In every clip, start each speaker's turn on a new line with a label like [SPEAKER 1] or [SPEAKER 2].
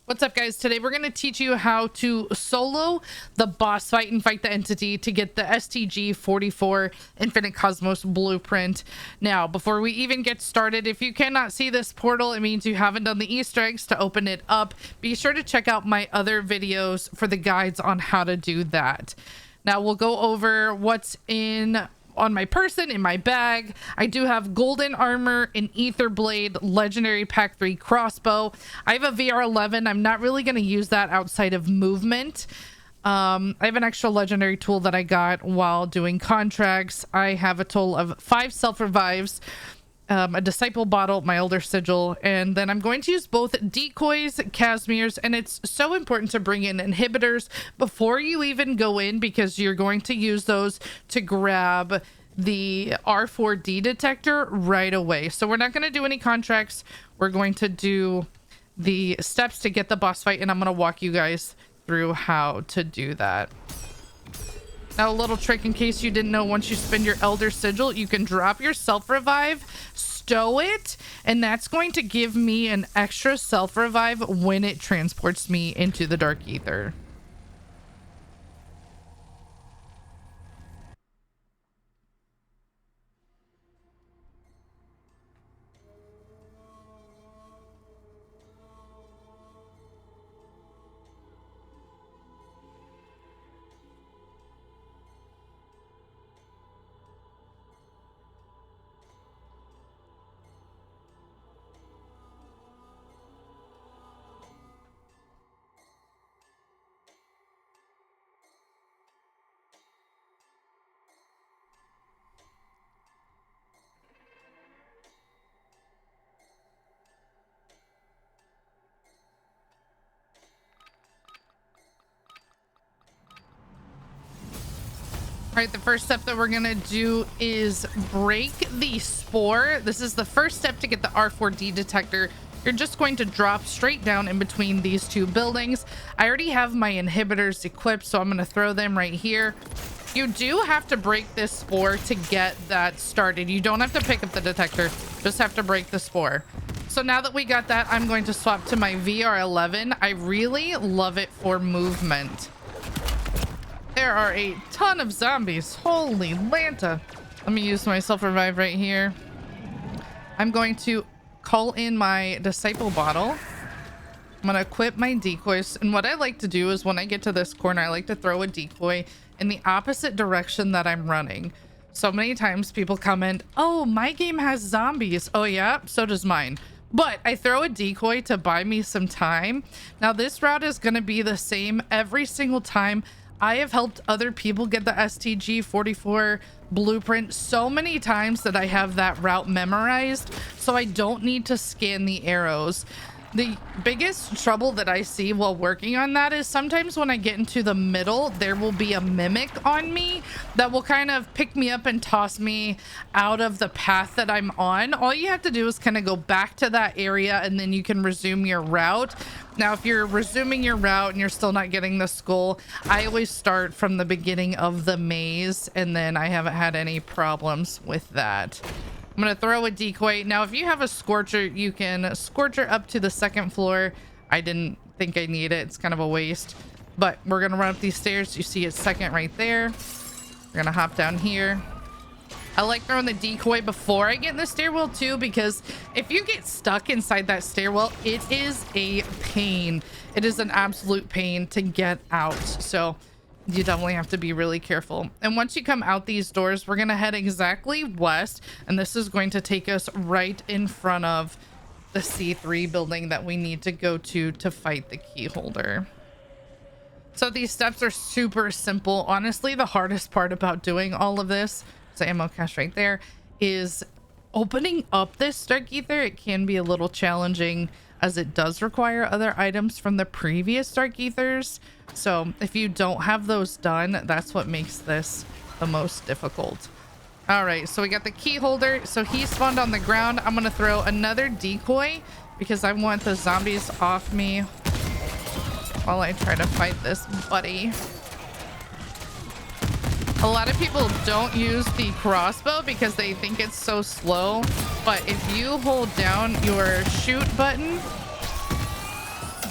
[SPEAKER 1] What's up, guys? Today we're going to teach you how to solo the boss fight and fight the entity to get the STG44 Infinite Cosmos Blueprint. Now, before we even get started, if you cannot see this portal, it means you haven't done the Easter eggs to open it up. Be sure to check out my other videos for the guides on how to do that. Now, we'll go over what's on my person, in my bag. I do have golden armor, an ether blade, legendary pack 3 crossbow. I have a VR11. I'm not really going to use that outside of movement. I have an extra legendary tool that I got while doing contracts. I have a total of 5 self-revives, a disciple bottle, my elder sigil, and then I'm going to use both decoys, Casimirs, and it's so important to bring in inhibitors before you even go in, because you're going to use those to grab the R4D detector right away. So we're not going to do any contracts. We're going to do the steps to get the boss fight, and I'm going to walk you guys through how to do that. Now, a little trick in case you didn't know: once you spend your elder sigil, you can drop your self-revive, stow it, and that's going to give me an extra self-revive when it transports me into the dark ether. All right, the first step that we're gonna do is break the spore. This is the first step to get the R4D detector. You're just going to drop straight down in between these two buildings. I already have my inhibitors equipped, so I'm gonna throw them right here. You do have to break this spore to get that started. You don't have to pick up the detector, just have to break the spore. So now that we got that, I'm going to swap to my VR11. I really love it for movement. There are a ton of zombies. Holy Lanta. Let me use my self-revive right here. I'm going to call in my disciple bottle. I'm going to equip my decoys. And what I like to do is when I get to this corner, I like to throw a decoy in the opposite direction that I'm running. So many times people comment, "Oh, my game has zombies." Oh yeah, so does mine. But I throw a decoy to buy me some time. Now this route is going to be the same every single time. I have helped other people get the STG44 Blueprint so many times that I have that route memorized, so I don't need to scan the arrows. The biggest trouble that I see while working on that is sometimes when I get into the middle, there will be a mimic on me that will kind of pick me up and toss me out of the path that I'm on. All you have to do is kind of go back to that area, and then you can resume your route. Now, if you're resuming your route and you're still not getting the skull, I always start from the beginning of the maze, and then I haven't had any problems with that. I'm gonna throw a decoy. Now, if you have a scorcher, you can scorcher up to the second floor. I didn't think I need it. It's kind of a waste, but we're gonna run up these stairs. You see it's second right there. We're gonna hop down here. I like throwing the decoy before I get in the stairwell too, because if you get stuck inside that stairwell, it is a pain. It is an absolute pain to get out. So you definitely have to be really careful. And once you come out these doors, we're going to head exactly west, and this is going to take us right in front of the C3 building that we need to go to fight the key holder. So these steps are super simple. Honestly, the hardest part about doing all of this, so ammo cache right there, is opening up this dark ether. It can be a little challenging as it does require other items from the previous dark ethers. So if you don't have those done, that's what makes this the most difficult. All right, so we got the key holder. So he spawned on the ground. I'm gonna throw another decoy because I want the zombies off me while I try to fight this buddy. A lot of people don't use the crossbow because they think it's so slow, but if you hold down your shoot button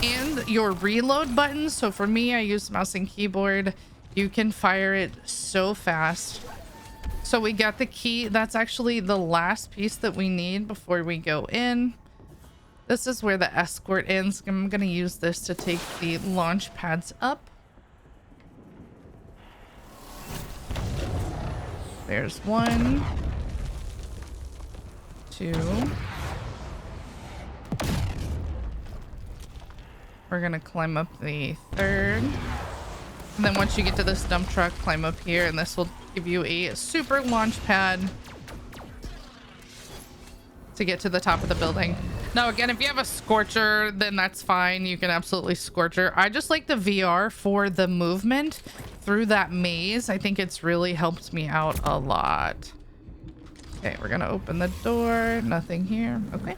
[SPEAKER 1] and your reload button. So for me, I use mouse and keyboard. You can fire it so fast. So we got the key. That's actually the last piece that we need before we go in. This is where the escort ends. I'm going to use this to take the launch pads up. There's 1, 2. We're going to climb up the 3rd. And then once you get to this dump truck, climb up here, and this will give you a super launch pad to get to the top of the building. Now, again, if you have a scorcher, then that's fine. You can absolutely scorcher. I just like the VR for the movement through that maze. I think it's really helped me out a lot. Okay, we're gonna open the door. Nothing here. Okay.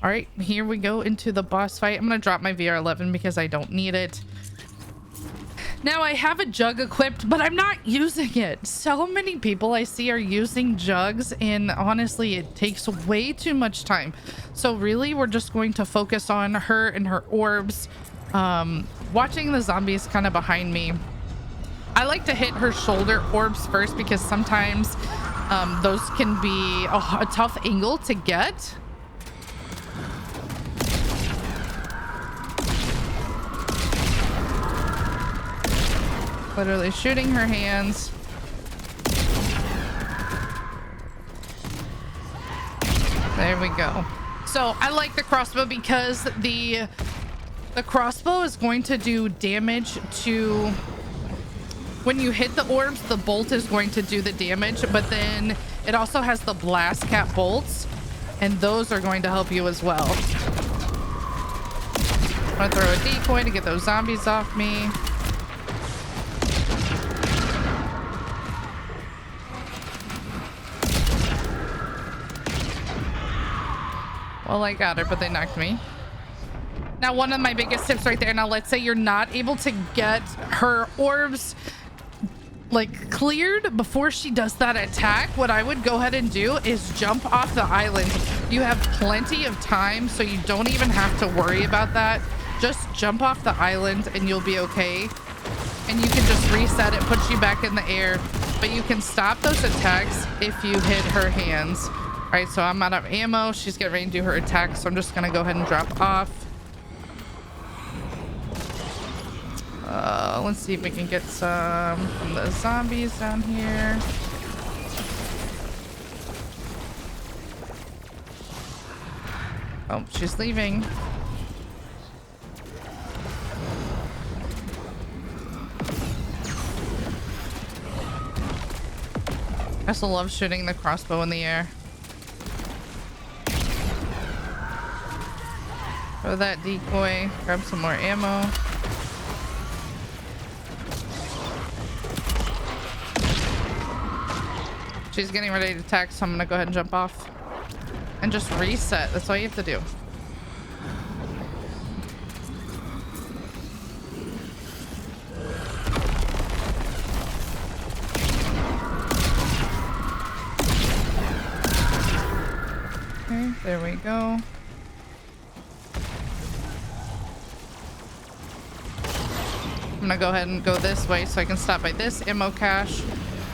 [SPEAKER 1] All right, here we go into the boss fight. I'm gonna drop my VR11 because I don't need it. Now I have a jug equipped, but I'm not using it. So many people I see are using jugs, and honestly, it takes way too much time. So really, we're just going to focus on her and her orbs. Watching the zombies kind of behind me. I like to hit her shoulder orbs first because sometimes those can be a tough angle to get. Literally shooting her hands. There we go. So I like the crossbow because the crossbow is going to do damage to... When you hit the orbs, the bolt is going to do the damage, but then it also has the Blastcap bolts, and those are going to help you as well. I'm gonna throw a decoy to get those zombies off me. Well, I got her, but they knocked me. Now, one of my biggest tips right there. Now, let's say you're not able to get her orbs like cleared before she does that attack. What I would go ahead and do is jump off the island. You have plenty of time, so you don't even have to worry about that. Just jump off the island and you'll be okay. And you can just reset it, put you back in the air. But you can stop those attacks if you hit her hands. All right, so I'm out of ammo. She's getting ready to do her attack, so I'm just gonna go ahead and drop off. Let's see if we can get some from the zombies down here. Oh, she's leaving. I also love shooting the crossbow in the air. Throw that decoy, grab some more ammo. She's getting ready to attack, so I'm gonna go ahead and jump off. And just reset. That's all you have to do. Okay, there we go. I'm gonna go ahead and go this way so I can stop by this ammo cache,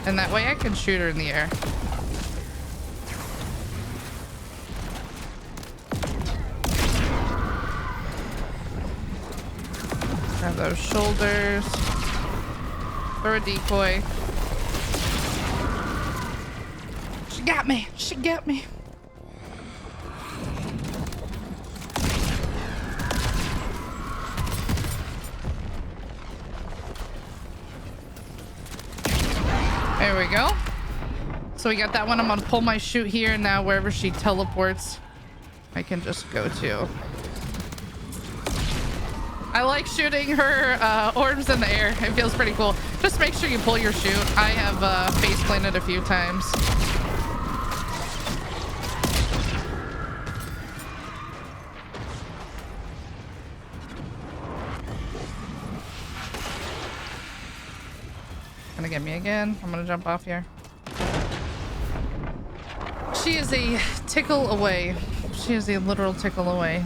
[SPEAKER 1] and that way I can shoot her in the air. Grab those shoulders. Throw a decoy. She got me. She got me. There we go. So we got that one. I'm gonna pull my chute here, and now wherever she teleports, I can just go to. I like shooting her orbs in the air. It feels pretty cool. Just make sure you pull your chute. I have face planted a few times. Gonna get me again. I'm gonna jump off here. She is a tickle away. She is a literal tickle away.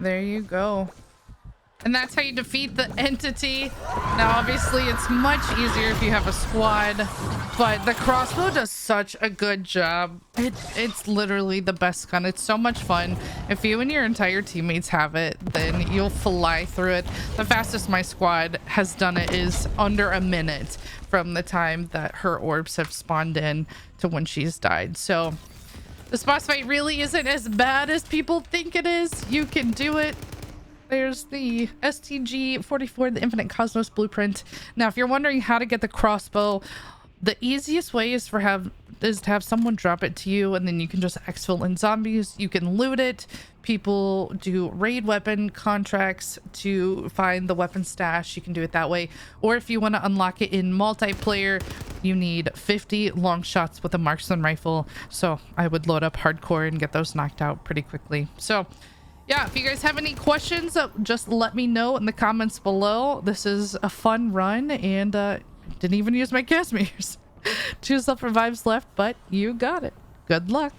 [SPEAKER 1] There you go. And that's how you defeat the entity. Now, obviously, it's much easier if you have a squad, but the crossbow does such a good job. It's literally the best gun. It's so much fun. If you and your entire teammates have it, then you'll fly through it. The fastest my squad has done it is under a minute from the time that her orbs have spawned in to when she's died. So this boss fight really isn't as bad as people think it is. You can do it. There's the STG44, the Infinite Cosmos Blueprint. Now, if you're wondering how to get the crossbow, the easiest way is to have someone drop it to you, and then you can just exfil in zombies. You can loot it. People do raid weapon contracts to find the weapon stash. You can do it that way. Or if you want to unlock it in multiplayer, you need 50 long shots with a marksman rifle. So I would load up hardcore and get those knocked out pretty quickly. So yeah, if you guys have any questions, just let me know in the comments below. This is a fun run, and didn't even use my gas meters. 2 self revives left, but you got it. Good luck.